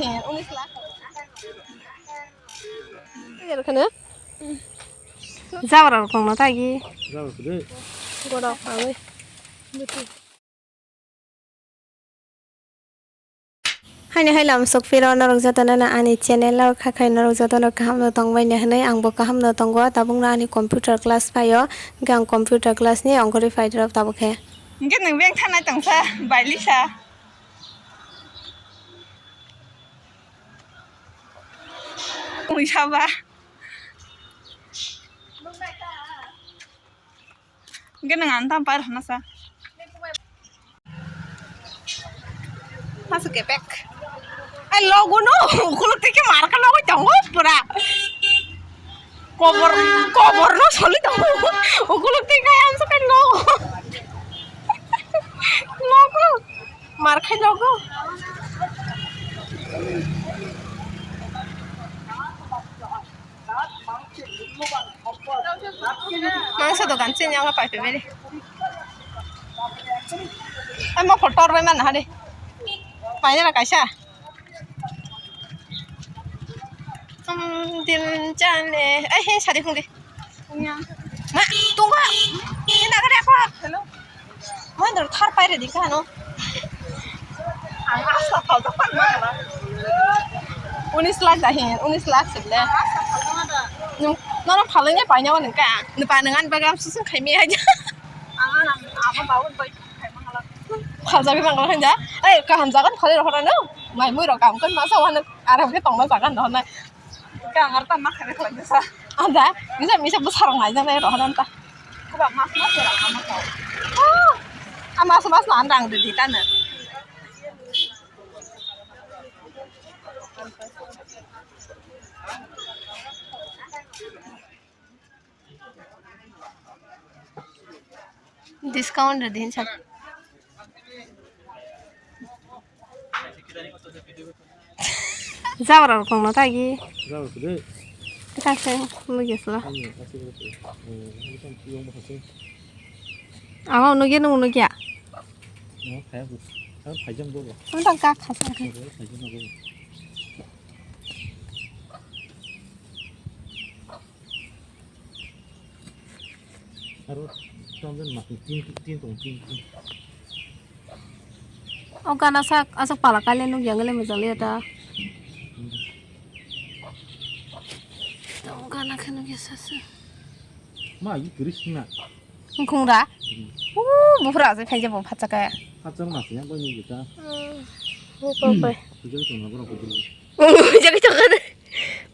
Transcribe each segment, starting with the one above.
dahin, unis lah. 이렇게 는? 잡으라고 공로 타기. 잡을 그래. 뭐라 하고? Hai hay làm sọc phi nó rong jatuh nana ani channel lau khai nó rong jatuh nó kaham nó tong bay nè hne ang bo kaham nó tong go tabung na ani computer class payo gang computer class ni ang kori fighter of tabuk he cái này viên thanh này tầng xa bài lý sa ui sao ba cái này ăn tam phải nó sao masuk kepek ay logo no kulo tike marka logo jango pura kobor no solid kulo tike am sa kan logo marka logo mangsa dokan chen yang apa itu beli ay mau foto orang mana hari Mainnya lah Kaisa. Dilcane. Hei, sari hong deh. Mak, tunggu. Ini nak ada apa? Hello. Mahindra Thar pakai di kan? Angkat sapal depan mana? 19 lakh dah hin, 19 lakh sebelah. Nona palingnya banyak orang kan? Depan dengan bagam susun kami aja. Angan apa bawa baik. 감자가 간 거는 자, 에이 그 감자가 팔리러 하라는, 많이 물어 감건 마서 하는 알아보게 동만 자간 너는, 그 알았다 막 그래 그랬어. 안다, 미사 뭐 사랑 나잖아요, 하는다. 그봐 마스마스랑 아마서, 마스마스 안 당도 되다는. 디스카운트 된 참. 잡으라고 공로 타기. 잡을 그래. 딱생 모르겠어. 아니, 같이 그렇게. 일단 비용 뭐 같이. 아, 오늘은 야. 가야 그. 한 8 정도 봐. 일단 까 가서. 그래, 8 정도. 하루 처음엔 막 띵띵띵. Oka asak pala kalian nung jangan lem jang lihat dah. Oka nak nung kisah. 마, 이 그릇이나. Kung dah? Bukan sih kayaknya mau pacar kayak. 파장 맛이야, 뭐 이거다. Apa? 그저 좀 나보라 보지. Jangan.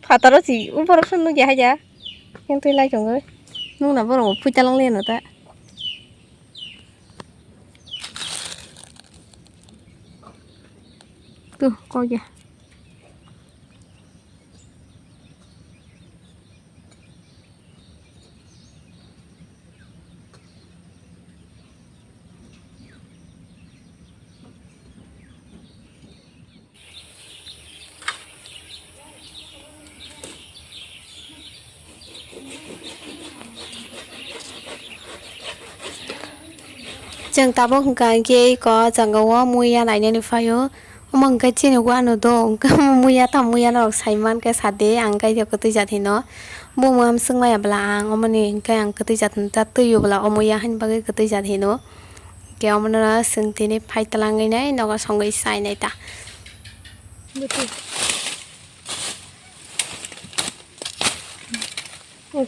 Patar sih, upar kan nung aja. Yang tu lagi jangan. Nung nak baru punya lang lian ada. Tuh, kok ya. Chẳng tao không cần kia có chẳng có mua ya lại nên phải yo. Mong cái chuyện của anh đó, cái mua ya nó xài man cái sát đế ăn cái theo cái tư chất thì nó mua ham sưng mai bla ăn, ông này cái ăn cái tư chất ta tư yêu bla ông mua han bao cái tư chất thì nó cái ông nó sưng thì này phải talang cái này nó có xong cái xài này ta.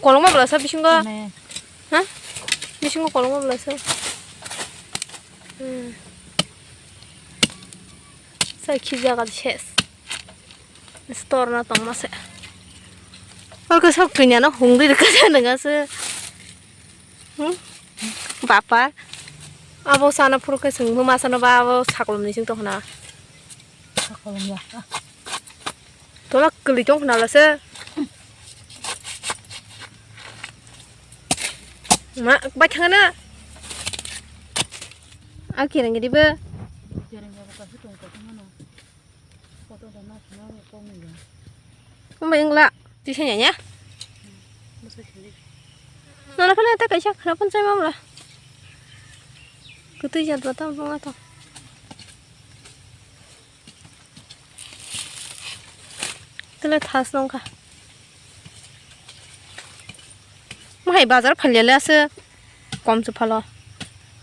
Kolongnya berasa bisin ko? Hah? Bisin ko kolongnya berasa. Saya kijaga ches. Store na tong masih. Kalau sok punya no hungri dekat dengan se. Papa. Abo sana pur ke sing mama sana ba abo sakolom ni sing to na. Sakolom ya. Tolak keli jong na la se. Mak bacang na. Akhirnya jadi be. Không biết lạ, đi xe nhảy nhá. Nó là cái này ta cái chắc nó con trai mong là. Cứ tự giật vào tao không tao. इसले थास नंका माहाय बाजार फालियालासो कमसो follow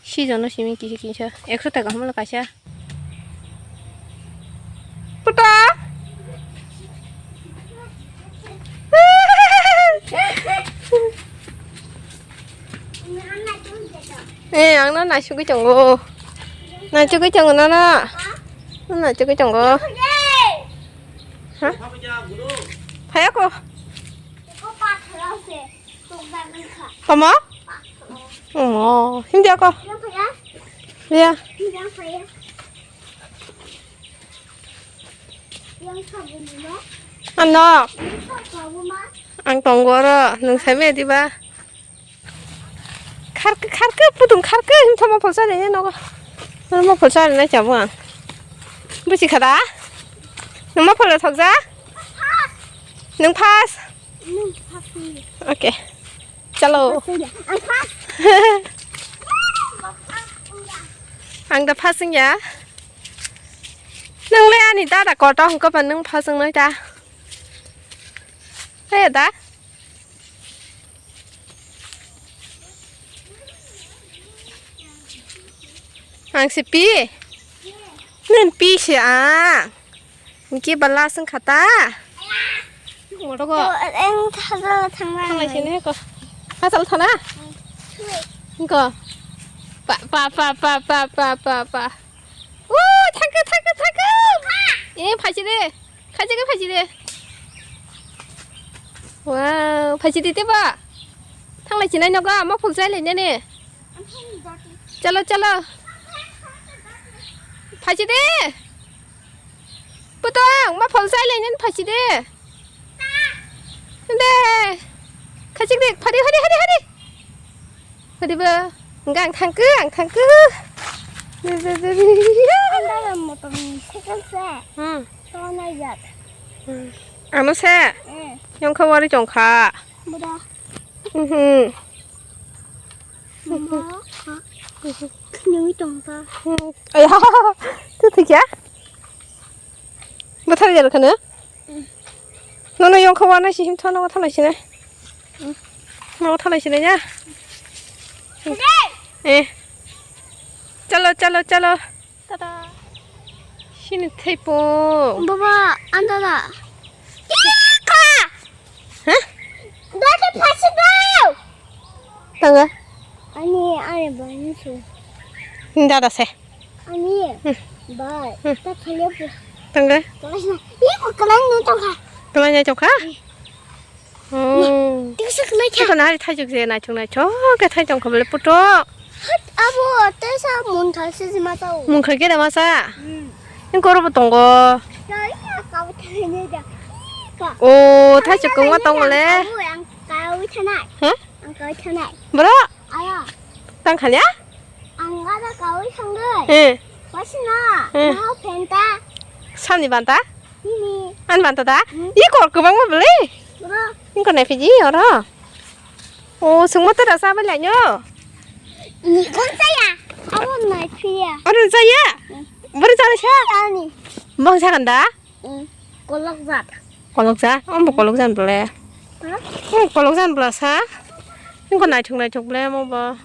season Simi किसी किनसो 100 टाका हमला कासे पुटा आंना नासुगै दंगो नासुगै दंगो नाना नासुगै दंगो फायाखौ Kamu? Oh, hindi ako. Iya. Ano? Ang tonggoro, nung seme di ba? Karke, putong karke, hindi mo pulsa rin yan ako. Ano mo pulsa rin na siya mo? Busi ka da? Nung mo pulsa togsa? Nung pass? Okay. चलो आं दा फासों या नोंलाय आंनि दादा कटा हंखाबा नों फासोंनो दा है दा आं सिपि नों पिसे आं इनके बल्ला सों खाता em thằng này xin hết con phát sẵn thằng á con pa ô thằng cơ em phải gì đi wow phải gì đi tiếp à thằng này chỉ này nó có móc phục dây lên nè chalo phải gì đi bữa tối móc phục dây lên nên phải gì đi 네, 같이 돼, 파리. 어디 봐, 안 탕끄. 네. 한달에 뭐좀 세금세. 응. 떠나야. 응. 아무새. 응. 영카와리 좀 가. 뭐다? 응. 엄마. 그냥이 좀 봐. 응. 야, 또 되게? 뭐 타려 이렇게 는? 너는 영카와나 시 힘 터나고 탈라시네. 응. 뭐 탈라시네냐? 그래. 예. 잘라. 따다. 신이 테이프. 봐봐, 안 닫아. 가! 응? 나한테 파시다! 땅아. 아니, 안에 많이 줘. 닫았어. 아니, 응. 말. 응. 나 달려봐. 땅아. 이거 그냥 좀 가. 그만해 줘 가. 여기서 그만 가. 이거 나리 타죽세 나 정말 저게 타정 거벌레 뿌ട്ടോ. 아버, 떼서 문 닫지 마세요. 문 크게 담아서. 응. 이거 걸어봤던 거. 야, 아까부터 해내자. 오, 다시 그거 떤 거래. 안 가요, 차나. 응? 안 가요, 차나. 뭐라? 아야, 땅 가냐? 안 가다 가요, 상글. 응. 맛있나? 응. 나 벤다. 삼니 반다? 이미. 안 반다다? 응. 이거 그만 먹을래? 뭐라? 이거 내 피지 알아. 오, 정말 따라 싸발 아니요. 이건 싸야. 아버 나이피야. 어른 싸야. 응. 머리 자르셔. 아니. 뭐 사간다? 응. 꼴락자. 꼴록자? 뭐 꼴록자 볼래? 뭐라? 응, 꼴록자 볼래 사? 이거 나이 총 볼래 뭐 봐.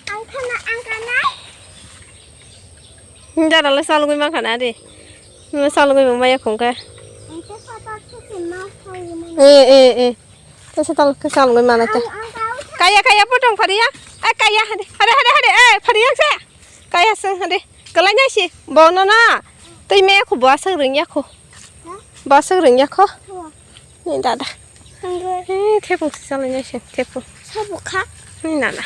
안 가나? 이제 알아 살고 있만 가나 돼. 뭐 살고 있만 마야 공가. 이제 사다 치지 마. 사오기만. 예. 그래서 그 살고 있만 했다. 안 가요. Kaya potong 파리야? 아 kaya 하데 파리야 세. Kaya 생 하데. Kalanya sih bono나. Tui me aku bawa serengnya aku. Bawa serengnya aku. 좋아. Ini dada. 상글. 태풍 살려냐 sih 태풍. 사복하? Ini nana.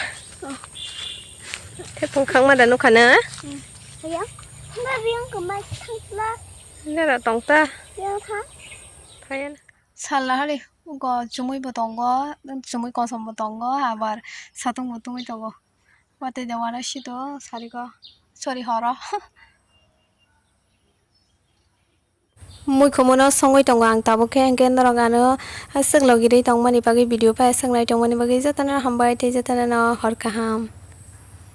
태풍 강마다 놓가나? 그냥? 근데 비용 그만 탕슬라. 내가 동다. 비용 타? 파연. 살라하리 우거 주무이 보던거 주무이 건선 보던거 아বার 사동 보통이 저거 와때 대화나 시도 사리가 소리 하라 Muikhumu no songoi tongo ang tabo ke angken dorogano asek logiri tongmani bagi video pa asek lai tongmani bagi jatana hambai te jatana no hor kaham